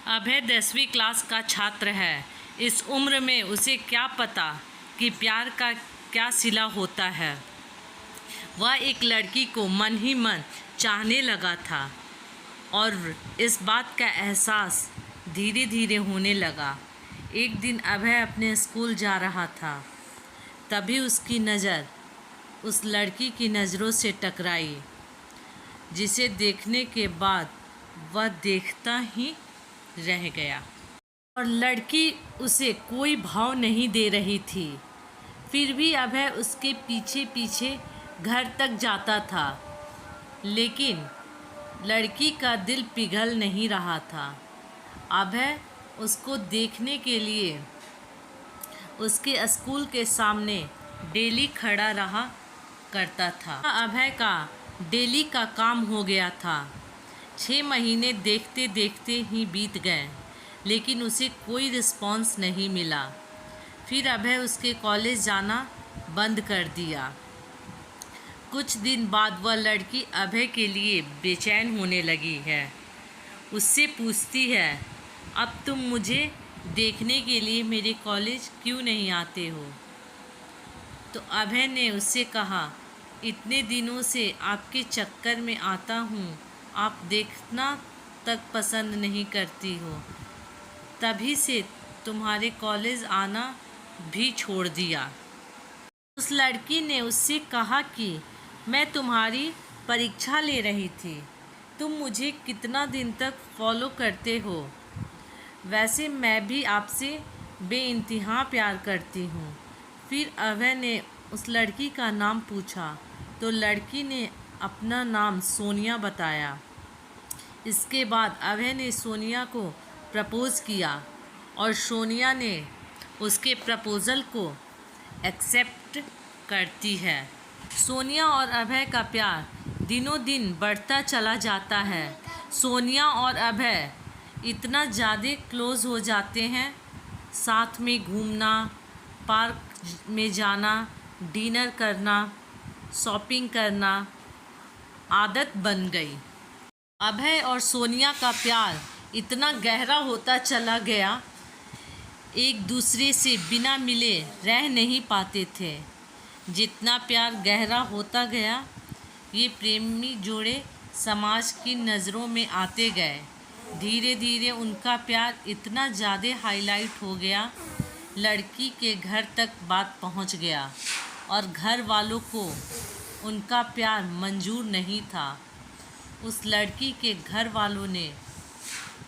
अभय 10वीं क्लास का छात्र है। इस उम्र में उसे क्या पता कि प्यार का क्या सिला होता है। वह एक लड़की को मन ही मन चाहने लगा था और इस बात का एहसास धीरे धीरे होने लगा। एक दिन अभय अपने स्कूल जा रहा था, तभी उसकी नज़र उस लड़की की नज़रों से टकराई, जिसे देखने के बाद वह देखता ही रह गया और लड़की उसे कोई भाव नहीं दे रही थी। फिर भी अभय उसके पीछे पीछे घर तक जाता था, लेकिन लड़की का दिल पिघल नहीं रहा था। अभय उसको देखने के लिए उसके स्कूल के सामने डेली खड़ा रहा करता था। अभय का डेली का काम हो गया था। 6 महीने देखते देखते ही बीत गए, लेकिन उसे कोई रिस्पॉन्स नहीं मिला। फिर अभय उसके कॉलेज जाना बंद कर दिया। कुछ दिन बाद वह लड़की अभय के लिए बेचैन होने लगी है। उससे पूछती है, अब तुम मुझे देखने के लिए मेरे कॉलेज क्यों नहीं आते हो? तो अभय ने उससे कहा, इतने दिनों से आपके चक्कर में आता हूँ, आप देखना तक पसंद नहीं करती हो, तभी से तुम्हारे कॉलेज आना भी छोड़ दिया। उस लड़की ने उससे कहा कि मैं तुम्हारी परीक्षा ले रही थी, तुम मुझे कितना दिन तक फॉलो करते हो? वैसे मैं भी आपसे बेइंतहा प्यार करती हूँ। फिर अभय ने उस लड़की का नाम पूछा, तो लड़की ने अपना नाम सोनिया बताया। इसके बाद अभय ने सोनिया को प्रपोज़ किया और सोनिया ने उसके प्रपोज़ल को एक्सेप्ट करती है। सोनिया और अभय का प्यार दिनों दिन बढ़ता चला जाता है। सोनिया और अभय इतना ज़्यादा क्लोज हो जाते हैं, साथ में घूमना, पार्क में जाना, डिनर करना, शॉपिंग करना आदत बन गई। अभय और सोनिया का प्यार इतना गहरा होता चला गया, एक दूसरे से बिना मिले रह नहीं पाते थे। जितना प्यार गहरा होता गया, ये प्रेमी जोड़े समाज की नज़रों में आते गए। धीरे धीरे उनका प्यार इतना ज़्यादा हाईलाइट हो गया, लड़की के घर तक बात पहुंच गया और घर वालों को उनका प्यार मंजूर नहीं था। उस लड़की के घर वालों ने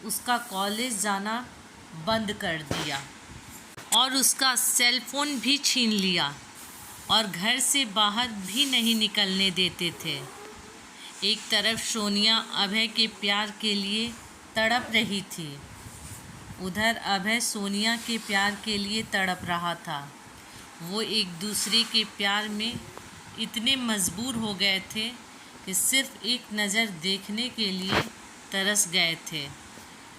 उसका कॉलेज जाना बंद कर दिया और उसका सेल फोन भी छीन लिया और घर से बाहर भी नहीं निकलने देते थे। एक तरफ सोनिया अभय के प्यार के लिए तड़प रही थी, उधर अभय सोनिया के प्यार के लिए तड़प रहा था। वो एक दूसरे के प्यार में इतने मजबूर हो गए थे कि सिर्फ एक नज़र देखने के लिए तरस गए थे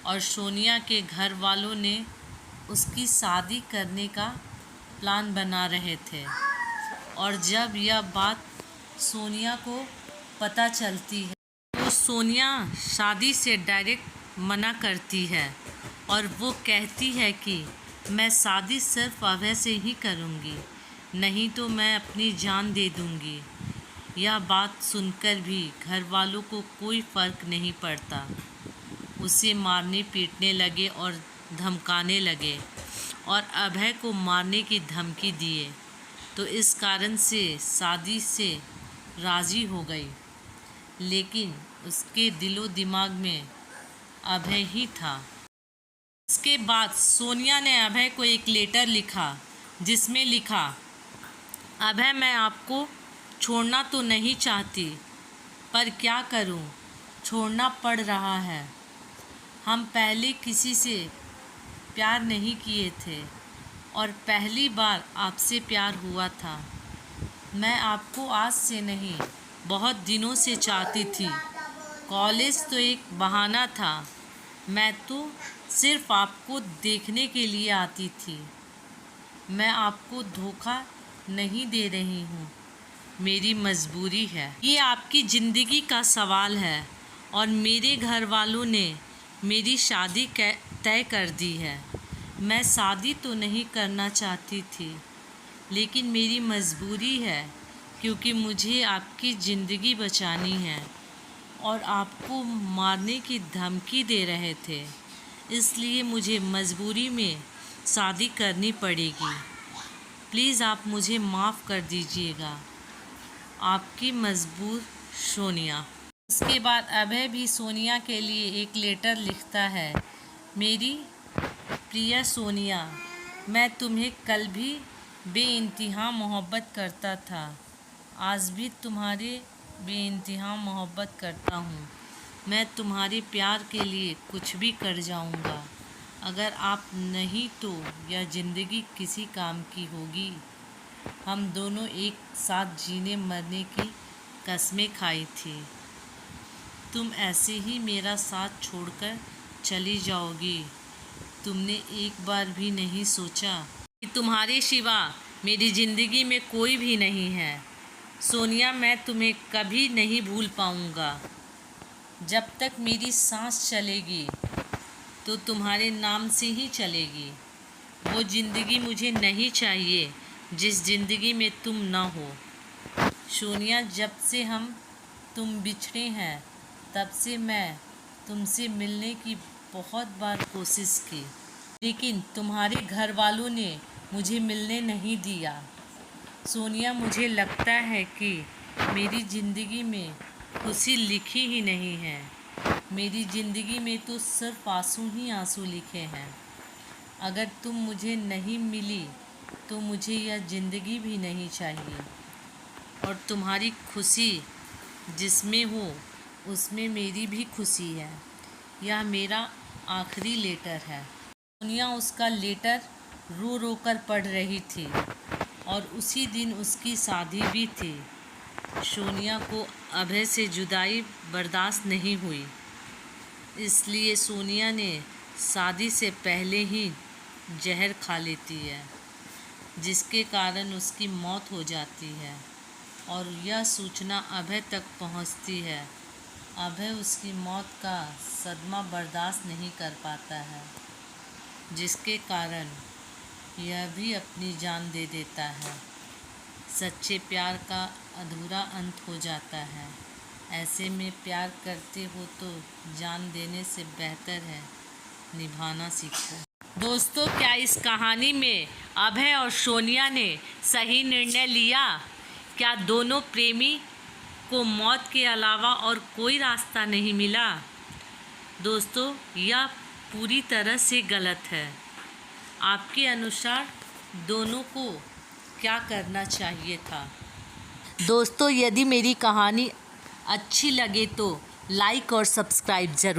और सोनिया के घर वालों ने उसकी शादी करने का प्लान बना रहे थे। और जब यह बात सोनिया को पता चलती है, तो सोनिया शादी से डायरेक्ट मना करती है और वो कहती है कि मैं शादी सिर्फ अभय से ही करूँगी, नहीं तो मैं अपनी जान दे दूँगी। यह बात सुनकर भी घर वालों को कोई फ़र्क नहीं पड़ता। उसे मारने पीटने लगे और धमकाने लगे और अभय को मारने की धमकी दिए, तो इस कारण से शादी से राज़ी हो गई। लेकिन उसके दिलो दिमाग में अभय ही था। इसके बाद सोनिया ने अभय को एक लेटर लिखा, जिसमें लिखा, अभय मैं आपको छोड़ना तो नहीं चाहती, पर क्या करूं, छोड़ना पड़ रहा है। हम पहले किसी से प्यार नहीं किए थे और पहली बार आपसे प्यार हुआ था। मैं आपको आज से नहीं, बहुत दिनों से चाहती थी। कॉलेज तो एक बहाना था, मैं तो सिर्फ आपको देखने के लिए आती थी। मैं आपको धोखा नहीं दे रही हूँ, मेरी मजबूरी है। ये आपकी ज़िंदगी का सवाल है और मेरे घर वालों ने मेरी शादी तय कर दी है। मैं शादी तो नहीं करना चाहती थी, लेकिन मेरी मजबूरी है, क्योंकि मुझे आपकी ज़िंदगी बचानी है और आपको मारने की धमकी दे रहे थे, इसलिए मुझे मजबूरी में शादी करनी पड़ेगी। प्लीज़ आप मुझे माफ़ कर दीजिएगा। आपकी मजबूर सोनिया। इसके बाद अभय भी सोनिया के लिए एक लेटर लिखता है। मेरी प्रिय सोनिया, मैं तुम्हें कल भी बेइंतहा मोहब्बत करता था, आज भी तुम्हारे बेइंतहा मोहब्बत करता हूँ। मैं तुम्हारे प्यार के लिए कुछ भी कर जाऊँगा। अगर आप नहीं तो यह ज़िंदगी किसी काम की होगी। हम दोनों एक साथ जीने मरने की कसमें खाई थी। तुम ऐसे ही मेरा साथ छोड़कर चली जाओगी। तुमने एक बार भी नहीं सोचा कि तुम्हारे सिवा मेरी ज़िंदगी में कोई भी नहीं है। सोनिया, मैं तुम्हें कभी नहीं भूल पाऊँगा। जब तक मेरी सांस चलेगी तो तुम्हारे नाम से ही चलेगी। वो ज़िंदगी मुझे नहीं चाहिए जिस ज़िंदगी में तुम ना हो। सोनिया, जब से तुम बिछड़े हैं, तब से मैं तुमसे मिलने की बहुत बार कोशिश की, लेकिन तुम्हारे घर वालों ने मुझे मिलने नहीं दिया। सोनिया, मुझे लगता है कि मेरी ज़िंदगी में खुशी लिखी ही नहीं है। मेरी ज़िंदगी में तो सिर्फ आंसू ही आंसू लिखे हैं। अगर तुम मुझे नहीं मिली तो मुझे यह ज़िंदगी भी नहीं चाहिए। और तुम्हारी खुशी जिसमें हो उसमें मेरी भी खुशी है। यह मेरा आखिरी लेटर है। सोनिया उसका लेटर रो रो कर पढ़ रही थी और उसी दिन उसकी शादी भी थी। सोनिया को अभय से जुदाई बर्दाश्त नहीं हुई, इसलिए सोनिया ने शादी से पहले ही जहर खा लेती है, जिसके कारण उसकी मौत हो जाती है और यह सूचना अभय तक पहुंचती है। अभय उसकी मौत का सदमा बर्दाश्त नहीं कर पाता है, जिसके कारण यह भी अपनी जान दे देता है। सच्चे प्यार का अधूरा अंत हो जाता है। ऐसे में प्यार करते हो तो जान देने से बेहतर है निभाना सीखो। दोस्तों, क्या इस कहानी में अभय और सोनिया ने सही निर्णय लिया? क्या दोनों प्रेमी को मौत के अलावा और कोई रास्ता नहीं मिला? दोस्तों, यह पूरी तरह से गलत है। आपके अनुसार दोनों को क्या करना चाहिए था? दोस्तों, यदि मेरी कहानी अच्छी लगे तो लाइक और सब्सक्राइब ज़रूर